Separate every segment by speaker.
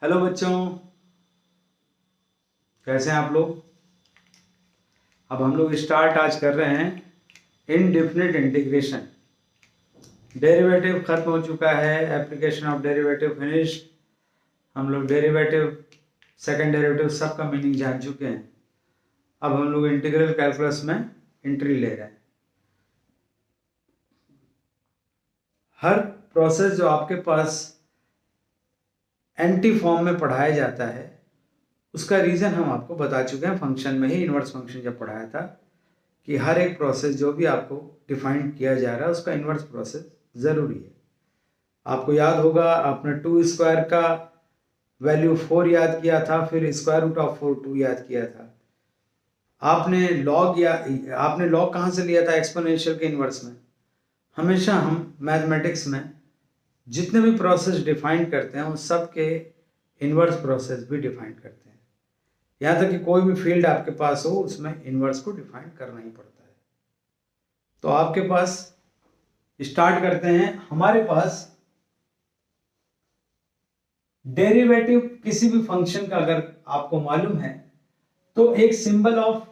Speaker 1: Hello बच्चों, कैसे हैं आप लोग। अब हम लोग स्टार्ट आज कर रहे हैं इनडेफिनिट इंटीग्रेशन। डेरिवेटिव खत्म हो चुका है, एप्लीकेशन ऑफ डेरिवेटिव फिनिश्ड। हम लोग डेरिवेटिव, सेकंड डेरिवेटिव सब का मीनिंग जान चुके हैं। अब हम लोग इंटीग्रल कैलकुलस में एंट्री ले रहे हैं। हर प्रोसेस जो आपके पास एंटी फॉर्म में पढ़ाया जाता है उसका रीज़न हम आपको बता चुके हैं फंक्शन में ही, इन्वर्स फंक्शन जब पढ़ाया था कि हर एक प्रोसेस जो भी आपको डिफाइन किया जा रहा है उसका इन्वर्स प्रोसेस ज़रूरी है। आपको याद होगा, आपने 2² का वैल्यू 4 याद किया था, फिर स्क्वायर रूट ऑफ 4 2 याद किया था। आपने लॉग कहाँ से लिया था? एक्सपोनेंशियल के इन्वर्स में। हमेशा हम मैथमेटिक्स में जितने भी प्रोसेस डिफाइन करते हैं उन सब के इन्वर्स प्रोसेस भी डिफाइन करते हैं। यहाँ तक कि कोई भी फील्ड आपके पास हो उसमें इन्वर्स को डिफाइन करना ही पड़ता है। तो आपके पास स्टार्ट करते हैं। हमारे पास डेरिवेटिव किसी भी फंक्शन का अगर आपको मालूम है तो एक सिंबल ऑफ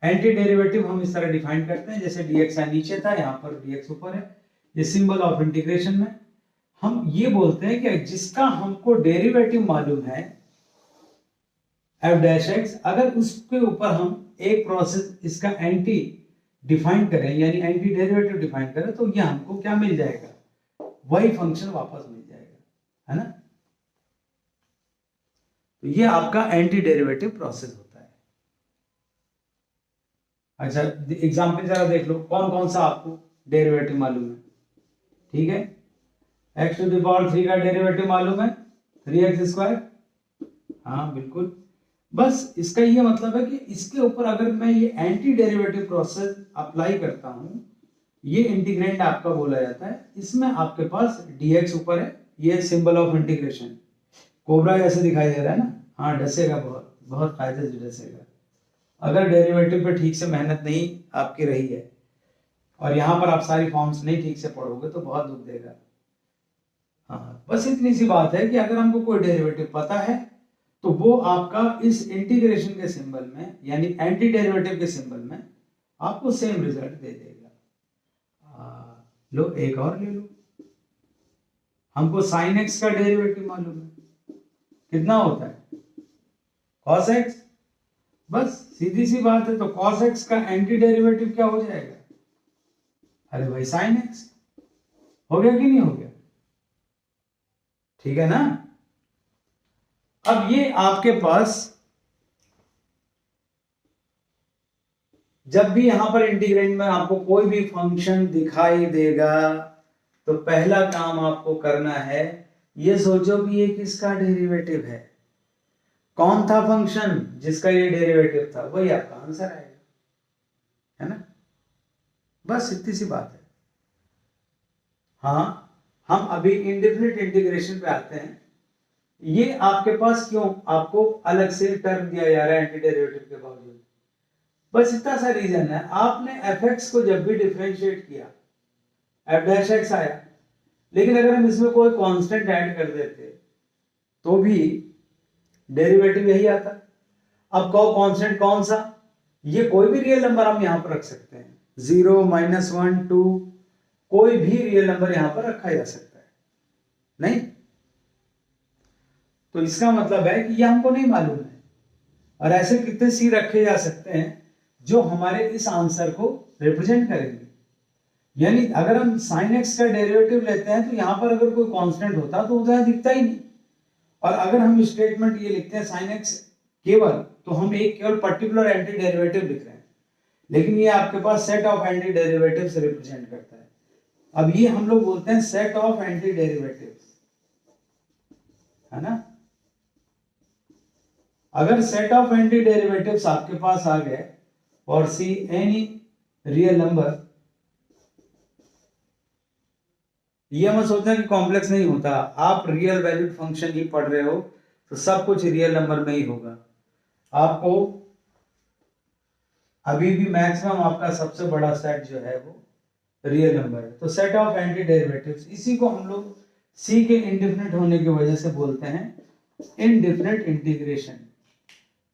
Speaker 1: एंटी डेरिवेटिव हम इस तरह डिफाइन करते हैं, जैसे dx नीचे था, यहाँ पर dx ऊपर है। ये सिंबल ऑफ इंटीग्रेशन में हम ये बोलते हैं कि जिसका हमको डेरिवेटिव मालूम है f'(x), अगर उसके ऊपर हम एक प्रोसेस इसका एंटी डिफाइन करें यानी एंटी डेरिवेटिव डिफाइन करें तो ये हमको क्या मिल जाएगा? वही फंक्शन वापस मिल जाएगा, है ना। तो ये आपका एंटी डेरिवेटिव प्रोसेस होता है। अच्छा, एग्जांपल जरा देख लो, कौन कौन सा आपको डेरिवेटिव मालूम है। ठीक है, x⁴ का डेरिवेटिव मालूम है 3x²। हाँ बिल्कुल, बस इसका ये मतलब है कि इसके ऊपर अगर मैं ये एंटी डेरिवेटिव प्रोसेस अप्लाई करता हूं, ये इंटीग्रेंड आपका बोला जाता है। इसमें आपके पास dx ऊपर है, ये सिंबल ऑफ इंटीग्रेशन कोबरा जैसे दिखाई दे रहा है ना। हाँ, डसेगा, बहुत बहुत फायदे से डसेगा। अगर डेरिवेटिव पे ठीक से मेहनत नहीं आपकी रही है और यहाँ पर आप सारी फॉर्म्स नहीं ठीक से पढ़ोगे तो बहुत दुख देगा। हाँ, बस इतनी सी बात है कि अगर हमको कोई डेरिवेटिव पता है तो वो आपका इस इंटीग्रेशन के सिंबल में यानी एंटी डेरिवेटिव के सिंबल में आपको सेम रिजल्ट दे देगा। लो एक और ले लो, हमको sin x का डेरिवेटिव मालूम है, कितना होता है? cos x। बस सीधी सी बात है, तो cos x का एंटी डेरिवेटिव क्या हो जाएगा? अरे भाई sin x। हो गया कि नहीं हो गया? ठीक है ना। अब ये आपके पास जब भी यहां पर इंटीग्रेंड में आपको कोई भी फंक्शन दिखाई देगा तो पहला काम आपको करना है, ये सोचो कि ये किसका डेरिवेटिव है, कौन था फंक्शन जिसका ये डेरिवेटिव था, वही आपका आंसर आएगा, है ना। बस इतनी सी बात है। हाँ, हम अभी इंडेफिनिट इंटीग्रेशन पे आते हैं। ये आपके पास क्यों आपको अलग से टर्म दिया जा रहा है एंटी डेरिवेटिव के बावजूद? बस इतना सा रीजन है, आपने fx को जब भी डिफरेंशिएट किया f'(x) आया, लेकिन अगर हम इसमें कोई कांस्टेंट ऐड कर देते तो भी डेरिवेटिव यही आता। अब कांस्टेंट कौन सा? ये कोई भी रियल नंबर हम यहां पर रख सकते हैं, 0 -1 2, कोई भी रियल नंबर यहां पर रखा जा सकता है, नहीं। तो इसका मतलब है कि ये हमको नहीं मालूम है। और ऐसे कितने सी रखे जा सकते हैं जो हमारे इस आंसर को रिप्रेजेंट करेंगे। यानी अगर हम sin x का डेरिवेटिव लेते हैं तो यहां पर अगर कोई कांस्टेंट होता तो उधर दिखता ही नहीं। और अगर हम स्टेटमेंट ये लिखते हैं sin x केवल, तो हम एक केवल पर्टिकुलर एंटी डेरिवेटिव लिख रहे हैं, लेकिन ये आपके पास सेट ऑफ एंटी डेरिवेटिव से रिप्रेजेंट करता है। अब ये हम लोग बोलते हैं सेट ऑफ एंटी डेरिवेटिव, है ना। अगर सेट ऑफ एंटी डेरिवेटिव्स आपके पास आ गए और सी एनी रियल नंबर, ये मत सोचना कि कॉम्प्लेक्स नहीं होता, आप रियल वैल्यूड फंक्शन ही पढ़ रहे हो तो सब कुछ रियल नंबर में ही होगा। आपको अभी भी मैक्सिमम आपका सबसे बड़ा सेट जो है वो रियल नंबर है। तो सेट ऑफ एंटी डेरिवेटिव्स, इसी को हम लोग सी के इंडेफिनिट होने की वजह से बोलते हैं इनडेफिनेट इंटीग्रेशन,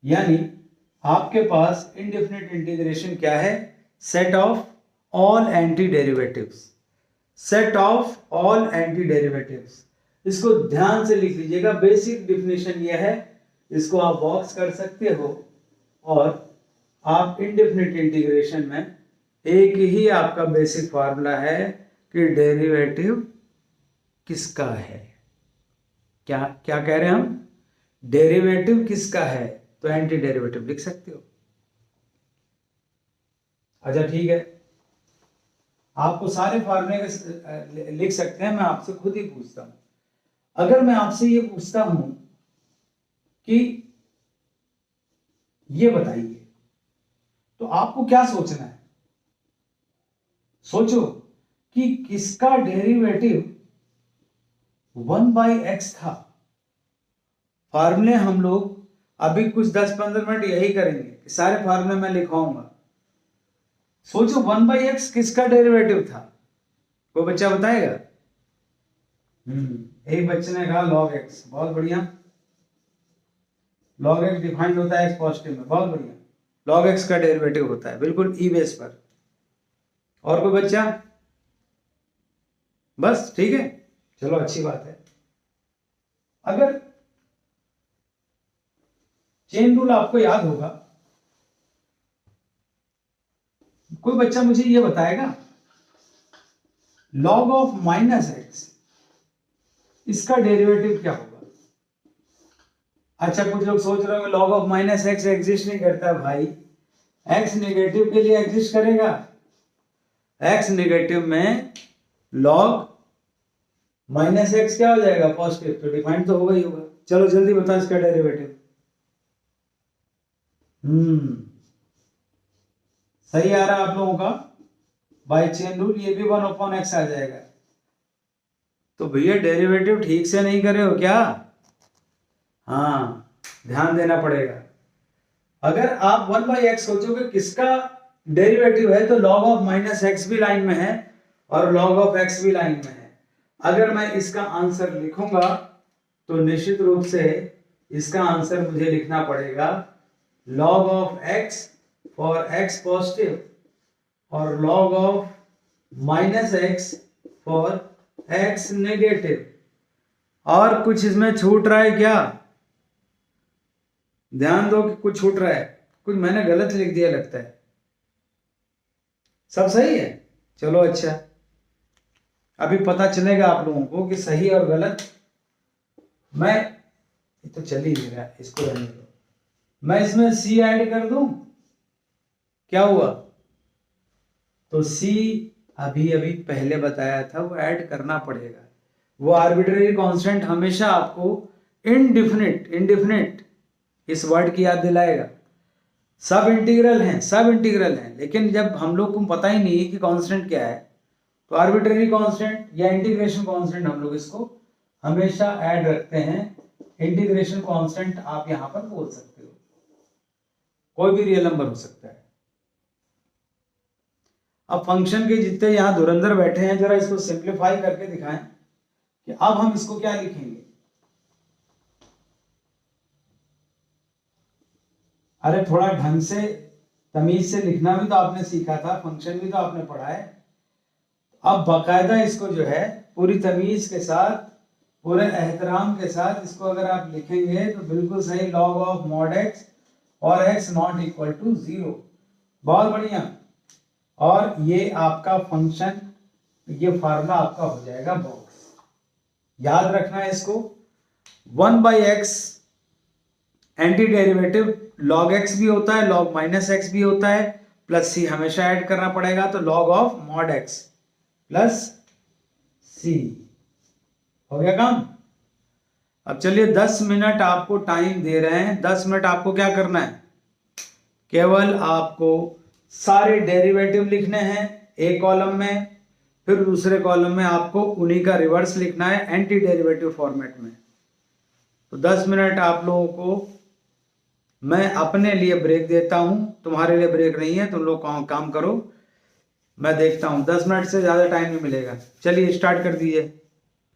Speaker 1: यानी आपके पास इनडेफिनेट इंटीग्रेशन क्या है? Set of all anti derivatives, set of all anti derivatives. इसको ध्यान से लिख लीजिएगा, बेसिक डिफिनेशन यह है, इसको आप बॉक्स कर सकते हो। और आप इनडेफिनेट इंटीग्रेशन में एक ही आपका बेसिक फार्मूला है कि डेरिवेटिव किसका है। क्या क्या कह रहे हैं हम? डेरिवेटिव किसका है, तो एंटी डेरिवेटिव लिख सकते हो। अच्छा ठीक है, आपको सारे फार्मूले लिख सकते हैं, मैं आपसे खुद ही पूछता हूं। अगर मैं आपसे ये पूछता हूं कि ये बताइए, तो आपको क्या सोचना है? सोचो कि किसका डेरिवेटिव 1/x था। फार्मूले हम लोग अभी कुछ 10-15 मिनट यही करेंगे कि सारे फार्मूले मैं लिखवाऊंगा। सोचो 1/x किसका डेरिवेटिव था, कोई बच्चा बताएगा? एक बच्चे ने कहा log x, बहुत बढ़िया। log x डिफाइंड होता है x पॉजिटिव में, बहुत बढ़िया। log x का डेरिवेटिव होता है बिल्कुल ई बेस पर। और कोई बच्चा? बस ठीक है, चलो अच्छी बात है। अगर चेन रूल आपको याद होगा, कोई बच्चा मुझे ये बताएगा log ऑफ -x इसका डेरिवेटिव क्या होगा? अच्छा, कुछ लोग सोच रहे होंगे log ऑफ -x एग्जिस्ट नहीं करता भाई। x नेगेटिव के लिए एग्जिस्ट करेगा। x नेगेटिव में log -x क्या हो जाएगा? पॉजिटिव, तो डिफाइंड तो होगा ही होगा। चलो जल्दी बताओ इसका डेरिवेटिव। सही आ रहा है आप लोगों का? बाय चेन रूल ये भी 1/x आ जाएगा। तो भैया डेरिवेटिव ठीक से नहीं कर रहे हो क्या? हाँ, ध्यान देना पड़ेगा। अगर आप 1/x सोचोगे किसका डेरिवेटिव है, तो log ऑफ -x भी लाइन में है और log ऑफ x भी लाइन में है। अगर मैं इसका आंसर लिखूंगा तो निश्चित रूप से इसका आंसर मुझे लिखना पड़ेगा log of x for x positive और log of -x for x negative. और कुछ इसमें छूट रहा है क्या? ध्यान दो कि कुछ छूट रहा है, कुछ मैंने गलत लिख दिया लगता है। सब सही है? चलो अच्छा, अभी पता चलेगा आप लोगों को कि सही और गलत। मैं तो चल ही नहीं रहा, इसको रहने दो। मैं इसमें c ऐड कर दूं, क्या हुआ? तो c अभी अभी पहले बताया था, वो ऐड करना पड़ेगा। वो आर्बिट्रेरी कांस्टेंट हमेशा आपको इनडेफिनेट इस वर्ड की याद दिलाएगा। सब इंटीग्रल हैं, लेकिन जब हम लोग को पता ही नहीं कि कांस्टेंट क्या है, तो आर्बिट्रेरी कांस्टेंट या इंटीग्रेशन कांस्टेंट हम लोग इसको हमेशा ऐड रखते हैं। इंटीग्रेशन कांस्टेंट आप यहां पर बोल सकते हो, कोई भी रियल नंबर हो सकता है। अब फंक्शन के जितने यहां धुरंधर बैठे हैं, जरा इसको सिंप्लीफाई करके दिखाएं कि अब हम इसको क्या लिखेंगे। अरे थोड़ा ढंग से तमीज से लिखना भी तो आपने सीखा था, फंक्शन भी तो आपने पढ़ा है। अब बाकायदा इसको जो है पूरी तमीज के साथ, पूरे एहतराम के साथ इसको अगर आप लिखेंगे तो बिल्कुल सही, log ऑफ mod x और x नॉट इक्वल टू 0। बहुत बढ़िया। और ये आपका फंक्शन, ये फार्मूला आपका हो जाएगा बॉक्स। याद रखना है इसको, 1/x anti derivative log x भी होता है, log -x भी होता है, प्लस c हमेशा ऐड करना पड़ेगा, तो log of mod x plus c। हो गया काम। अब चलिए 10 मिनट आपको टाइम दे रहे हैं। 10 मिनट आपको क्या करना है? केवल आपको सारे डेरिवेटिव लिखने हैं एक कॉलम में, फिर दूसरे कॉलम में आपको उन्हीं का रिवर्स लिखना है एंटी डेरिवेटिव फॉर्मेट में। तो 10 मिनट आप लोगों को मैं अपने लिए ब्रेक देता हूं, तुम्हारे लिए ब्रेक नहीं है, तुम लोग काम करो, मैं देखता हूं। 10 मिनट से ज्यादा टाइम नहीं मिलेगा। चलिए स्टार्ट कर दीजिए।